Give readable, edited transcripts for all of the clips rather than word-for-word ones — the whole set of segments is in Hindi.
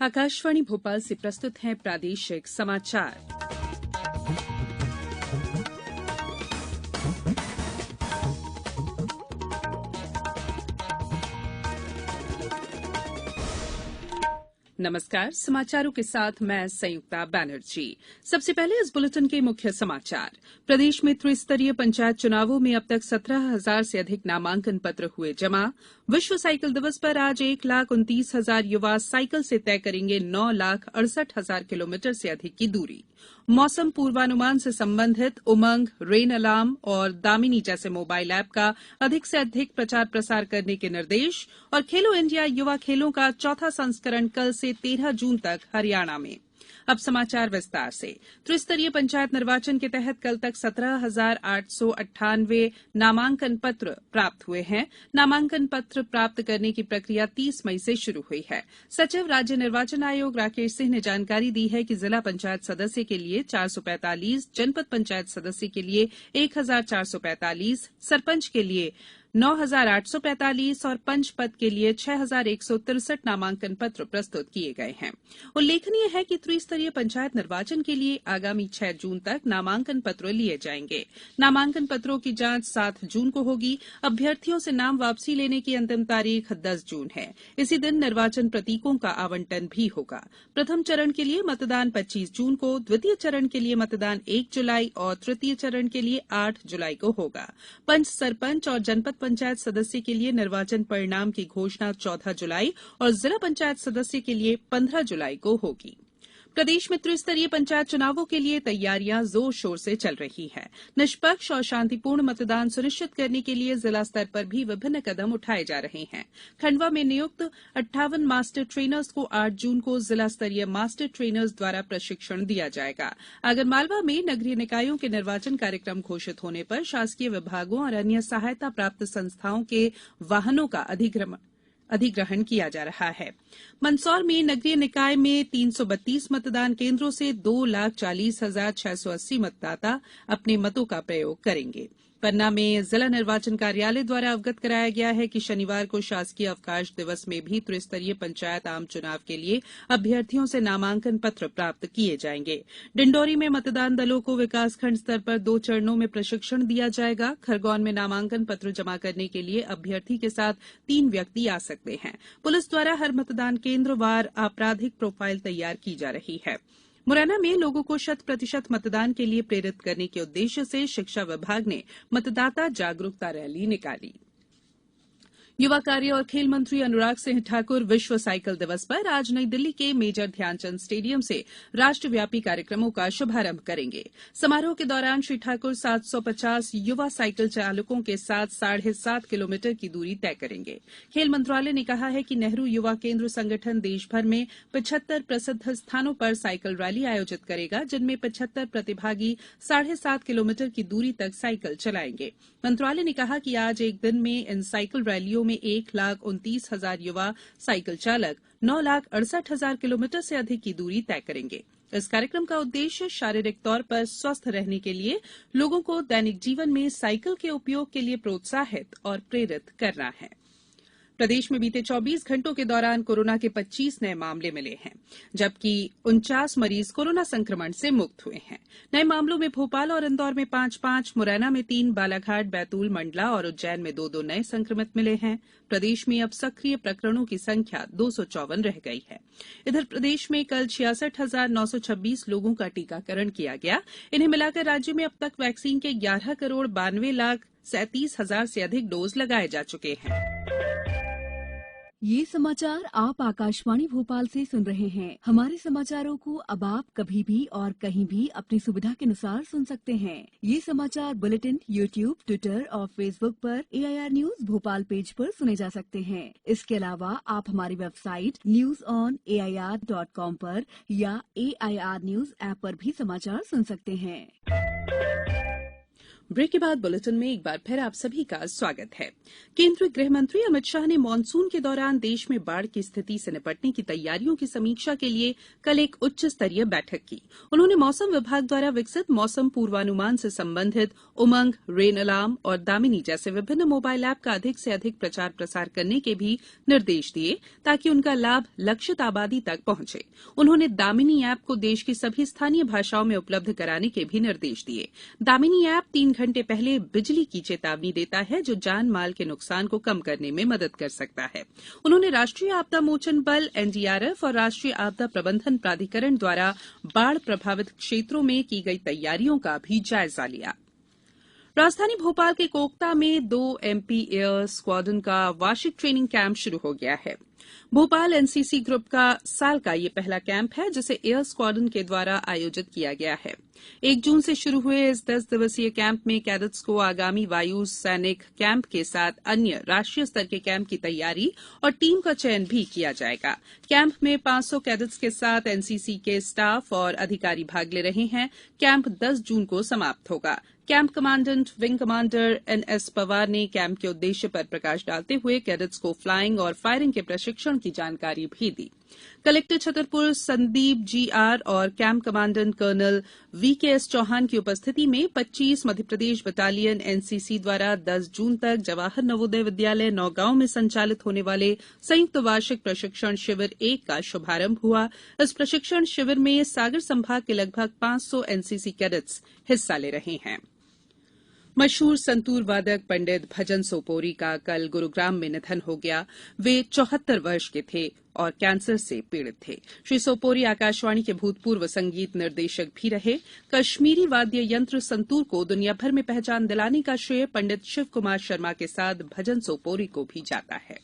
आकाशवाणी भोपाल से प्रस्तुत हैं प्रादेशिक समाचार। नमस्कार, समाचारों के साथ मैं संयुक्ता बैनर्जी। सबसे पहले इस बुलेटिन के मुख्य समाचार। प्रदेश में त्रिस्तरीय पंचायत चुनावों में अब तक 17,000 से अधिक नामांकन पत्र हुए जमा। विश्व साइकिल दिवस पर आज 1,29,000 युवा साइकिल से तय करेंगे 9,68,000 किलोमीटर से अधिक की दूरी। मौसम पूर्वानुमान से संबंधित उमंग, रेन अलार्म और दामिनी जैसे मोबाइल ऐप का अधिक से अधिक प्रचार प्रसार करने के निर्देश। और खेलो इंडिया युवा खेलों का चौथा संस्करण कल से 13 जून तक हरियाणा में। अब समाचार विस्तार से। त्रिस्तरीय पंचायत निर्वाचन के तहत कल तक 17,898 नामांकन पत्र प्राप्त हुए हैं। नामांकन पत्र प्राप्त करने की प्रक्रिया 30 मई से शुरू हुई है। सचिव राज्य निर्वाचन आयोग राकेश सिंह ने जानकारी दी है कि जिला पंचायत सदस्य के लिए 445, जनपद पंचायत सदस्य के लिए 1,445, सरपंच के लिए 9,845 और पंच पद के लिए 6,163 नामांकन पत्र प्रस्तुत किए गए हैं। उल्लेखनीय है कि त्रिस्तरीय पंचायत निर्वाचन के लिए आगामी 6 जून तक नामांकन पत्र लिए जाएंगे। नामांकन पत्रों की जांच 7 जून को होगी। अभ्यर्थियों से नाम वापसी लेने की अंतिम तारीख 10 जून है। इसी दिन निर्वाचन प्रतीकों का आवंटन भी होगा। प्रथम चरण के लिए मतदान 25 जून को, द्वितीय चरण के लिए मतदान 1 जुलाई और तृतीय चरण के लिए 8 जुलाई को होगा। पंच, सरपंच और जनपद पंचायत सदस्य के लिए निर्वाचन परिणाम की घोषणा 14 जुलाई और जिला पंचायत सदस्य के लिए 15 जुलाई को होगी। प्रदेश में त्रिस्तरीय पंचायत चुनावों के लिए तैयारियां जोर शोर से चल रही हैं। निष्पक्ष और शांतिपूर्ण मतदान सुनिश्चित करने के लिए जिला स्तर पर भी विभिन्न कदम उठाए जा रहे हैं। खंडवा में नियुक्त 58 मास्टर ट्रेनर्स को 8 जून को जिला स्तरीय मास्टर ट्रेनर्स द्वारा प्रशिक्षण दिया जाएगा। आगरमालवा में नगरीय निकायों के निर्वाचन कार्यक्रम घोषित होने पर शासकीय विभागों और अन्य सहायता प्राप्त संस्थाओं के वाहनों का अधिग्रहण किया जा रहा है। मंदसौर में नगरीय निकाय में 332 मतदान केंद्रों से 2,40,680 मतदाता अपने मतों का प्रयोग करेंगे। पन्ना में जिला निर्वाचन कार्यालय द्वारा अवगत कराया गया है कि शनिवार को शासकीय अवकाश दिवस में भी त्रिस्तरीय पंचायत आम चुनाव के लिए अभ्यर्थियों से नामांकन पत्र प्राप्त किए जाएंगे। डिंडौरी में मतदान दलों को विकासखंड स्तर पर 2 चरणों में प्रशिक्षण दिया जाएगा। खरगोन में नामांकन पत्र जमा करने के लिए अभ्यर्थी के साथ 3 व्यक्ति आ सकते हैं। पुलिस द्वारा हर मतदान केंद्र वार आपराधिक प्रोफाइल तैयार की जा रही है। मुरैना में लोगों को 100% मतदान के लिए प्रेरित करने के उद्देश्य से शिक्षा विभाग ने मतदाता जागरूकता रैली निकाली। युवा कार्य और खेल मंत्री अनुराग सिंह ठाकुर विश्व साइकिल दिवस पर आज नई दिल्ली के मेजर ध्यानचंद स्टेडियम से राष्ट्रव्यापी कार्यक्रमों का शुभारंभ करेंगे। समारोह के दौरान श्री ठाकुर 750 युवा साइकिल चालकों के साथ 7.5 किलोमीटर की दूरी तय करेंगे। खेल मंत्रालय ने कहा है कि नेहरू युवा केंद्र संगठन देश भर में 75 प्रसिद्ध स्थानों पर साइकिल रैली आयोजित करेगा, जिनमें 75 प्रतिभागी 7.5 किलोमीटर की दूरी तक साइकिल चलाएंगे। मंत्रालय ने कहा कि आज एक दिन में इन साइकिल रैलियों में 1,29,000 युवा साइकिल चालक 9,68,000 किलोमीटर से अधिक की दूरी तय करेंगे। इस कार्यक्रम का उद्देश्य शारीरिक तौर पर स्वस्थ रहने के लिए लोगों को दैनिक जीवन में साइकिल के उपयोग के लिए प्रोत्साहित और प्रेरित करना है। प्रदेश में बीते 24 घंटों के दौरान कोरोना के 25 नए मामले मिले हैं, जबकि 49 मरीज कोरोना संक्रमण से मुक्त हुए हैं। नए मामलों में भोपाल और इंदौर में 5-5, मुरैना में 3, बालाघाट, बैतूल, मंडला और उज्जैन में 2-2 नए संक्रमित मिले हैं। प्रदेश में अब सक्रिय प्रकरणों की संख्या 254 रह गई है। इधर प्रदेश में कल 66,926 लोगों का टीकाकरण किया गया। इन्हें मिलाकर राज्य में अब तक वैक्सीन के 11,92,37,000 से अधिक डोज लगाए जा चुके हैं। ये समाचार आप आकाशवाणी भोपाल से सुन रहे हैं। हमारे समाचारों को अब आप कभी भी और कहीं भी अपनी सुविधा के अनुसार सुन सकते हैं। ये समाचार बुलेटिन YouTube, ट्विटर और फेसबुक पर AIR न्यूज भोपाल पेज पर सुने जा सकते हैं। इसके अलावा आप हमारी वेबसाइट newsonair.com पर या AIR न्यूज ऐप पर भी समाचार सुन सकते हैं। ब्रेक के बाद बुलेटिन में एक बार फिर आप सभी का स्वागत है। केंद्रीय गृह मंत्री अमित शाह ने मानसून के दौरान देश में बाढ़ की स्थिति से निपटने की तैयारियों की समीक्षा के लिए कल एक उच्च स्तरीय बैठक की। उन्होंने मौसम विभाग द्वारा विकसित मौसम पूर्वानुमान से संबंधित उमंग, रेन अलार्म और दामिनी जैसे विभिन्न मोबाइल ऐप का अधिक से अधिक प्रचार प्रसार करने के भी निर्देश दिए ताकि उनका लाभ लक्षित आबादी तक पहुंचे। उन्होंने दामिनी ऐप को देश की सभी स्थानीय भाषाओं में उपलब्ध कराने के भी निर्देश दिए। दामिनी ऐप 3 घंटे पहले बिजली की चेतावनी देता है, जो जान माल के नुकसान को कम करने में मदद कर सकता है। उन्होंने राष्ट्रीय आपदा मोचन बल एनडीआरएफ और राष्ट्रीय आपदा प्रबंधन प्राधिकरण द्वारा बाढ़ प्रभावित क्षेत्रों में की गई तैयारियों का भी जायजा लिया। राजधानी भोपाल के कोकता में 2 एमपी एयर स्क्वाड्रन का वार्षिक ट्रेनिंग कैंप शुरू हो गया है। भोपाल एनसीसी ग्रुप का साल का ये पहला कैंप है जिसे एयर स्क्वाड्रन के द्वारा आयोजित किया गया है। 1 जून से शुरू हुए इस 10 दिवसीय कैंप में कैडेट्स को आगामी वायु सैनिक कैंप के साथ अन्य राष्ट्रीय स्तर के कैंप की तैयारी और टीम का चयन भी किया जाएगा। कैंप में 500 कैडेट्स के साथ एनसीसी के स्टाफ और अधिकारी भाग ले रहे हैं। कैंप 10 जून को समाप्त होगा। Camp commandant wing commander NS Pawar ने कैंप के उद्देश्य पर प्रकाश डालते हुए कैडेट्स को फ्लाइंग और फायरिंग के प्रशिक्षण की जानकारी भी दी। कलेक्टर छतरपुर संदीप जीआर और camp commandant colonel VKS Chauhan की उपस्थिति में 25 मध्यप्रदेश बटालियन एनसीसी द्वारा 10 जून तक जवाहर नवोदय विद्यालय नौगांव में संचालित होने वाले संयुक्त वार्षिक प्रशिक्षण शिविर 1 का शुभारंभ हुआ। इस प्रशिक्षण शिविर में सागर संभाग के लगभग 500 एनसीसी कैडेट्स हिस्सा ले रहे हैं। मशहूर संतूर वादक पंडित भजन सोपोरी का कल गुरुग्राम में निधन हो गया। वे 74 वर्ष के थे और कैंसर से पीड़ित थे। श्री सोपोरी आकाशवाणी के भूतपूर्व संगीत निर्देशक भी रहे। कश्मीरी वाद्य यंत्र संतूर को दुनिया भर में पहचान दिलाने का श्रेय पंडित शिव कुमार शर्मा के साथ भजन सोपोरी को भी जाता है।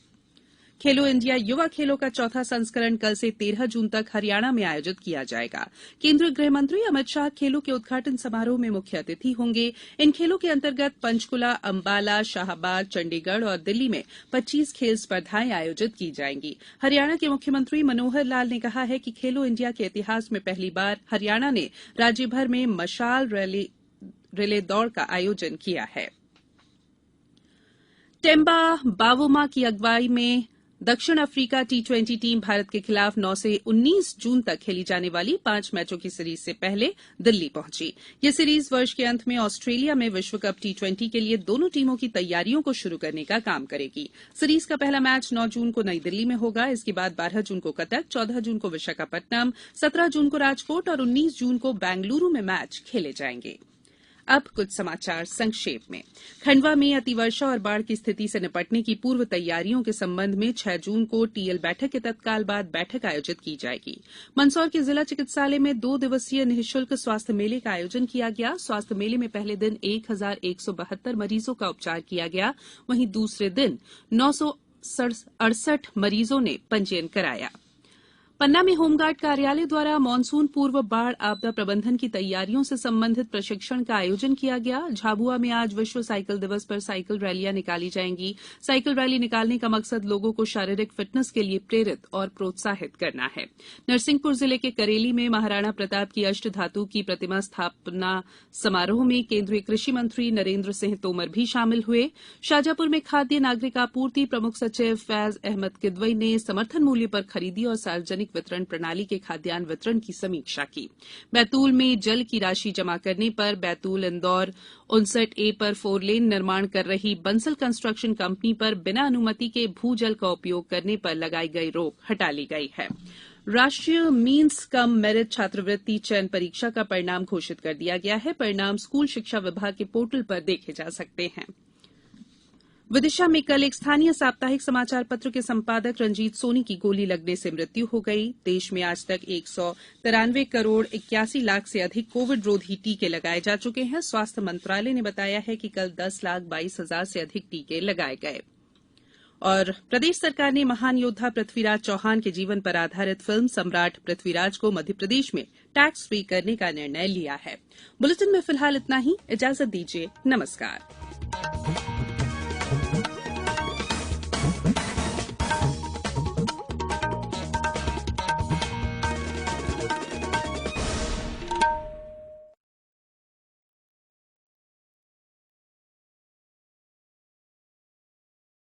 खेलो इंडिया युवा खेलों का चौथा संस्करण कल से 13 जून तक हरियाणा में आयोजित किया जाएगा। केंद्रीय गृह मंत्री अमित शाह खेलों के उद्घाटन समारोह में मुख्य अतिथि होंगे। इन खेलों के अंतर्गत पंचकुला, अंबाला, शाहबाद, चंडीगढ़ और दिल्ली में 25 खेल स्पर्धाएं आयोजित की जाएंगी। हरियाणा के मुख्यमंत्री मनोहर लाल ने कहा है कि खेलो इंडिया के इतिहास में पहली बार हरियाणा ने राज्य भर में मशाल रिले दौड़ का आयोजन किया है। टेम्बा बावोमा की अगुवाई में दक्षिण अफ्रीका टी20 टीम भारत के खिलाफ 9 से 19 जून तक खेली जाने वाली 5 मैचों की सीरीज से पहले दिल्ली पहुंची। ये सीरीज वर्ष के अंत में ऑस्ट्रेलिया में विश्व कप टी20 के लिए दोनों टीमों की तैयारियों को शुरू करने का काम करेगी। सीरीज का पहला मैच 9 जून को नई दिल्ली में होगा। इसके बाद 12 जून को कटक, 14 जून को विशाखापट्टनम, 17 जून को राजकोट और 19 जून को बेंगलुरु में मैच खेले जाएंगे। अब कुछ समाचार संक्षेप में। खंडवा में अतिवर्षा और बाढ़ की स्थिति से निपटने की पूर्व तैयारियों के संबंध में 6 जून को टीएल बैठक के तत्काल बाद बैठक आयोजित की जाएगी। मंदसौर के जिला चिकित्सालय में 2 दिवसीय निःशुल्क स्वास्थ्य मेले का आयोजन किया गया। स्वास्थ्य मेले में पहले दिन 1172 मरीजों का उपचार किया गया, वहीं दूसरे दिन 968 मरीजों ने पंजीयन कराया। पन्ना में होमगार्ड कार्यालय द्वारा मानसून पूर्व बाढ़ आपदा प्रबंधन की तैयारियों से संबंधित प्रशिक्षण का आयोजन किया गया। झाबुआ में आज विश्व साइकिल दिवस पर साइकिल रैलियां निकाली जाएंगी। साइकिल रैली निकालने का मकसद लोगों को शारीरिक फिटनेस के लिए प्रेरित और प्रोत्साहित करना है। नरसिंहपुर जिले के करेली में महाराणा प्रताप की अष्ट धातु की प्रतिमा स्थापना समारोह में केंद्रीय कृषि मंत्री नरेंद्र सिंह तोमर भी शामिल हुए। शाजापुर में खाद्य नागरिक आपूर्ति प्रमुख सचिव फैज अहमद किदवई ने समर्थन मूल्य पर खरीदी और सार्वजनिक वितरण प्रणाली के खाद्यान्न वितरण की समीक्षा की। बैतूल में जल की राशि जमा करने पर बैतूल इंदौर 59A पर 4 लेन निर्माण कर रही बंसल कंस्ट्रक्शन कंपनी पर बिना अनुमति के भूजल का उपयोग करने पर लगाई गई रोक हटा ली गई है। राष्ट्रीय मीन्स कम मेरिट छात्रवृत्ति चयन परीक्षा का परिणाम घोषित कर दिया गया है। परिणाम स्कूल शिक्षा विभाग के पोर्टल पर देखे जा सकते हैं। विदिशा में कल एक स्थानीय साप्ताहिक समाचार पत्र के संपादक रंजीत सोनी की गोली लगने से मृत्यु हो गई। देश में आज तक 193 करोड़ 81 लाख से अधिक कोविड रोधी टीके लगाए जा चुके हैं। स्वास्थ्य मंत्रालय ने बताया है कि कल 10,22,000 से अधिक टीके लगाए गए। और प्रदेश सरकार ने महान योद्धा पृथ्वीराज चौहान के जीवन पर आधारित फिल्म सम्राट पृथ्वीराज को मध्यप्रदेश में टैक्स फ्री करने का निर्णय लिया है। बुलेटिन में फिलहाल इतना ही। इजाजत दीजिए। नमस्कार।